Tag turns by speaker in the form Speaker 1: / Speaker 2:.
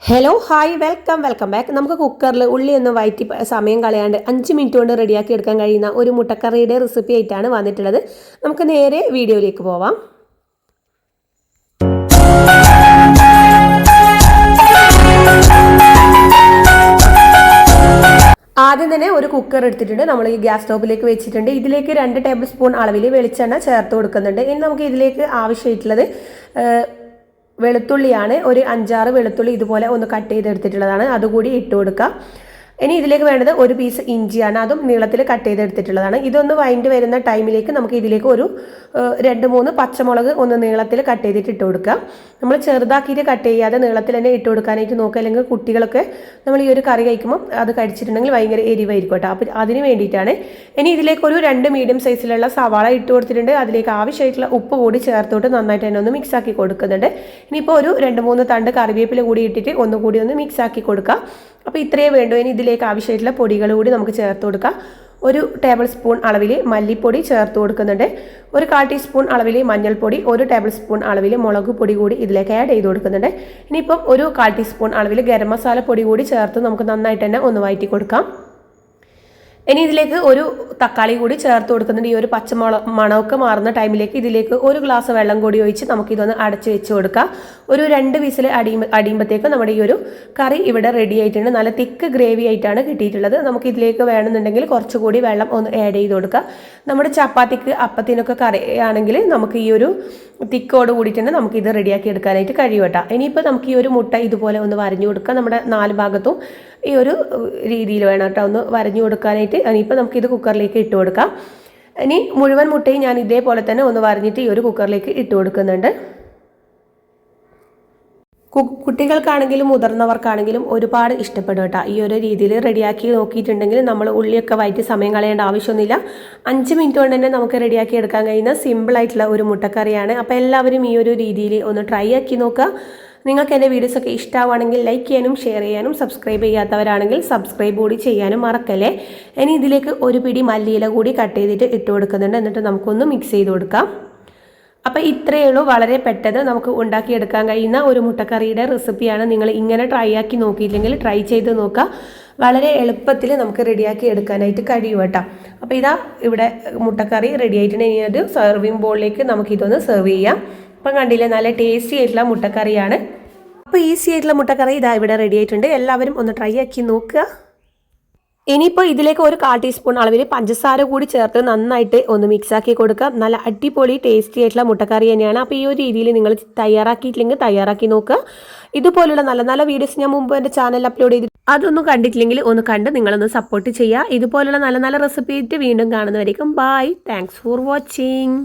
Speaker 1: Hello hi welcome back. നമുക്ക് കുക്കറിൽ ഉള്ളി ഒന്ന് വയറ്റി സമയം കളയാണ്ട് 5 മിനിറ്റ് കൊണ്ട് റെഡിയാക്കി എടുക്കാൻ കഴിയുന്ന ഒരു മുട്ടക്കറിയുടെ റെസിപ്പി ആയിട്ടാണ് വന്നിട്ടുള്ളത്. നമുക്ക് നേരെ വീഡിയോയിലേക്ക് പോവാം. ആദ്യം തന്നെ ഒരു കുക്കർ എടുത്തിട്ടുണ്ട്. നമ്മൾ ഈ ഗ്യാസ് സ്റ്റോപ്പിലേക്ക് വെച്ചിട്ടുണ്ട്. ഇതിലേക്ക് 2 ടേബിൾ സ്പൂൺ അളവിൽ വെളിച്ചെണ്ണ ചേർത്ത് കൊടുക്കുന്നുണ്ട്. ഇനി നമുക്ക് ഇതിലേക്ക് ആവശ്യമായിട്ടുള്ളത് വെളുത്തുള്ളിയാണ്. ഒരു 5-6 വെളുത്തുള്ളി ഇതുപോലെ ഒന്ന് കട്ട് ചെയ്തെടുത്തിട്ടുള്ളതാണ്. അതുകൂടി ഇട്ട് കൊടുക്കുക. ഇനി ഇതിലേക്ക് വേണ്ടത് ഒരു പീസ് ഇഞ്ചിയാണ്. അതും നീളത്തിൽ കട്ട് ചെയ്തെടുത്തിട്ടുള്ളതാണ്. ഇതൊന്ന് വഴണ്ടി വരുന്ന ടൈമിലേക്ക് നമുക്ക് ഇതിലേക്ക് ഒരു 2-3 പച്ചമുളക് ഒന്ന് നീളത്തിൽ കട്ട് ചെയ്തിട്ട് ഇട്ട് കൊടുക്കുക. നമ്മൾ ചെറുതാക്കിയിട്ട് കട്ട് ചെയ്യാതെ നീളത്തിൽ തന്നെ ഇട്ട് കൊടുക്കാനായിട്ട് നോക്കുക. അല്ലെങ്കിൽ കുട്ടികളൊക്കെ നമ്മൾ ഈ ഒരു കറി കഴിക്കുമ്പോൾ അത് കഴിച്ചിട്ടുണ്ടെങ്കിൽ ഭയങ്കര എരിവായിരിക്കും കേട്ടോ. അപ്പോൾ അതിന് വേണ്ടിയിട്ടാണ്. ഇനി ഇതിലേക്ക് ഒരു 2 മീഡിയം സൈസിലുള്ള സവാള ഇട്ട് കൊടുത്തിട്ടുണ്ട്. അതിലേക്ക് ആവശ്യമായിട്ടുള്ള ഉപ്പ് കൂടി ചേർത്തോട്ട് നന്നായിട്ട് തന്നെ ഒന്ന് മിക്സ് ആക്കി കൊടുക്കുന്നുണ്ട്. ഇനിയിപ്പോൾ ഒരു 2-3 തണ്ട് കറിവേപ്പില കൂടി ഇട്ടിട്ട് ഒന്നുകൂടി ഒന്ന് മിക്സ് ആക്കി കൊടുക്കുക. അപ്പോൾ ഇത്രയേ വേണ്ടൂ. ഇനി ഇതിലേക്ക് ആവശ്യമായിട്ടുള്ള പൊടികൾ കൂടി നമുക്ക് ചേർത്ത് കൊടുക്കാം. ഒരു ടേബിൾ സ്പൂൺ അളവിൽ മല്ലിപ്പൊടി ചേർത്ത് കൊടുക്കുന്നുണ്ട്. ഒരു 1/4 ടീസ്പൂൺ അളവിൽ മഞ്ഞൾപ്പൊടി, ഒരു ടേബിൾ സ്പൂൺ അളവിൽ മുളക് പൊടി കൂടി ഇതിലേക്ക് ആഡ് ചെയ്ത് കൊടുക്കുന്നുണ്ട്. ഇനിയിപ്പം ഒരു 1/4 ടീസ്പൂൺ അളവിൽ ഗരം മസാല പൊടി കൂടി ചേർത്ത് നമുക്ക് നന്നായിട്ട് തന്നെ ഒന്ന് വഴറ്റി കൊടുക്കാം. ഇനി ഇതിലേക്ക് ഒരു തക്കാളി കൂടി ചേർത്ത് കൊടുക്കുന്നുണ്ട്. ഈ ഒരു മണമൊക്കെ മാറുന്ന ടൈമിലേക്ക് ഇതിലേക്ക് ഒരു ഗ്ലാസ് വെള്ളം കൂടി ഒഴിച്ച് നമുക്കിതൊന്ന് അടച്ച് വെച്ച് കൊടുക്കാം. ഒരു 2 വിസിൽ അടിയുമ്പോഴത്തേക്കും നമ്മുടെ ഈ ഒരു കറി ഇവിടെ റെഡി ആയിട്ടുണ്ട്. നല്ല തിക്ക് ഗ്രേവി ആയിട്ടാണ് കിട്ടിയിട്ടുള്ളത്. നമുക്ക് ഇതിലേക്ക് വേണമെന്നുണ്ടെങ്കിൽ കുറച്ചുകൂടി വെള്ളം ഒന്ന് ആഡ് ചെയ്ത് കൊടുക്കുക. നമ്മുടെ ചപ്പാത്തിക്ക് അപ്പത്തിനൊക്കെ കറി ആണെങ്കിൽ നമുക്ക് ഈ ഒരു തിക്കോട് കൂടിയിട്ട് തന്നെ നമുക്ക് ഇത് റെഡിയാക്കി എടുക്കാനായിട്ട് കഴിയും കേട്ടോ. ഇനിയിപ്പോൾ നമുക്ക് ഈ ഒരു മുട്ട ഇതുപോലെ ഒന്ന് വരഞ്ഞു കൊടുക്കുക. നമ്മുടെ 4 ഭാഗത്തും ഈ ഒരു രീതിയിൽ വേണം കേട്ടോ ഒന്ന് വരഞ്ഞു കൊടുക്കാനായിട്ട്. ഇനിയിപ്പോൾ നമുക്കിത് കുക്കറിലേക്ക് ഇട്ട് കൊടുക്കാം. ഇനി മുഴുവൻ മുട്ടയും ഞാൻ ഇതേപോലെ തന്നെ ഒന്ന് വരഞ്ഞിട്ട് ഈ ഒരു കുക്കറിലേക്ക് ഇട്ട് കൊടുക്കുന്നുണ്ട്. കുട്ടികൾക്കാണെങ്കിലും മുതിർന്നവർക്കാണെങ്കിലും ഒരുപാട് ഇഷ്ടപ്പെടും കേട്ടോ. ഈ ഒരു രീതിയിൽ റെഡിയാക്കി നോക്കിയിട്ടുണ്ടെങ്കിൽ നമ്മൾ ഉള്ളിയൊക്കെ വയറ്റി സമയം കളയേണ്ട ആവശ്യമൊന്നുമില്ല. 5 മിനിറ്റ് കൊണ്ട് തന്നെ നമുക്ക് റെഡിയാക്കി എടുക്കാൻ കഴിയുന്ന സിമ്പിളായിട്ടുള്ള ഒരു മുട്ടക്കറിയാണ്. അപ്പോൾ എല്ലാവരും ഈ ഒരു രീതിയിൽ ഒന്ന് ട്രൈ ആക്കി നോക്കുക. നിങ്ങൾക്ക് എൻ്റെ വീഡിയോസൊക്കെ ഇഷ്ടമാവുകയാണെങ്കിൽ ലൈക്ക് ചെയ്യാനും ഷെയർ ചെയ്യാനും, സബ്സ്ക്രൈബ് ചെയ്യാത്തവരാണെങ്കിൽ സബ്സ്ക്രൈബ് കൂടി ചെയ്യാനും മറക്കല്ലേ. ഇനി ഇതിലേക്ക് ഒരു പിടി മല്ലിയില കൂടി കട്ട് ചെയ്തിട്ട് ഇട്ട് കൊടുക്കുന്നുണ്ട്. എന്നിട്ട് നമുക്കൊന്ന് മിക്സ് ചെയ്ത് കൊടുക്കാം. അപ്പോൾ ഇത്രയേ ഉള്ളൂ. വളരെ പെട്ടെന്ന് നമുക്ക് ഉണ്ടാക്കിയെടുക്കാൻ കഴിയുന്ന ഒരു മുട്ടക്കറിയുടെ റെസിപ്പിയാണ്. നിങ്ങൾ ഇങ്ങനെ ട്രൈ ആക്കി നോക്കിയില്ലെങ്കിൽ ട്രൈ ചെയ്ത് നോക്കുക. വളരെ എളുപ്പത്തിൽ നമുക്ക് റെഡിയാക്കി എടുക്കാനായിട്ട് കഴിയും കേട്ടോ. അപ്പോൾ ഇതാ ഇവിടെ മുട്ടക്കറി റെഡി ആയിട്ടുണ്ട്. ഇനി ഒരു സെർവിങ് ബോളിലേക്ക് നമുക്കിതൊന്ന് സെർവ് ചെയ്യാം. അപ്പം കണ്ടില്ലേ, നല്ല ടേസ്റ്റി ആയിട്ടുള്ള മുട്ടക്കറിയാണ്. അപ്പോൾ ഈസി ആയിട്ടുള്ള മുട്ടക്കറി ഇതാ ഇവിടെ റെഡി ആയിട്ടുണ്ട്. എല്ലാവരും ഒന്ന് ട്രൈ ആക്കി നോക്കുക. ഇനിയിപ്പോൾ ഇതിലേക്ക് ഒരു 1/4 ടീസ്പൂൺ അളവിൽ പഞ്ചസാര കൂടി ചേർത്ത് നന്നായിട്ട് ഒന്ന് മിക്സ് ആക്കി കൊടുക്കുക. നല്ല അടിപൊളി ടേസ്റ്റി ആയിട്ടുള്ള മുട്ടക്കറി തന്നെയാണ്. അപ്പോൾ ഈ ഒരു രീതിയിൽ നിങ്ങൾ തയ്യാറാക്കിയിട്ടില്ലെങ്കിൽ തയ്യാറാക്കി നോക്കുക. ഇതുപോലുള്ള നല്ല നല്ല വീഡിയോസ് ഞാൻ മുമ്പ് എൻ്റെ ചാനൽ അപ്ലോഡ് ചെയ്തിട്ട് അതൊന്നും കണ്ടിട്ടില്ലെങ്കിൽ ഒന്ന് കണ്ട് നിങ്ങളൊന്ന് സപ്പോർട്ട് ചെയ്യുക. ഇതുപോലുള്ള നല്ല നല്ല റെസിപ്പി ആയിട്ട് വീണ്ടും കാണുന്നവരേക്കും ബൈ. Thanks for watching.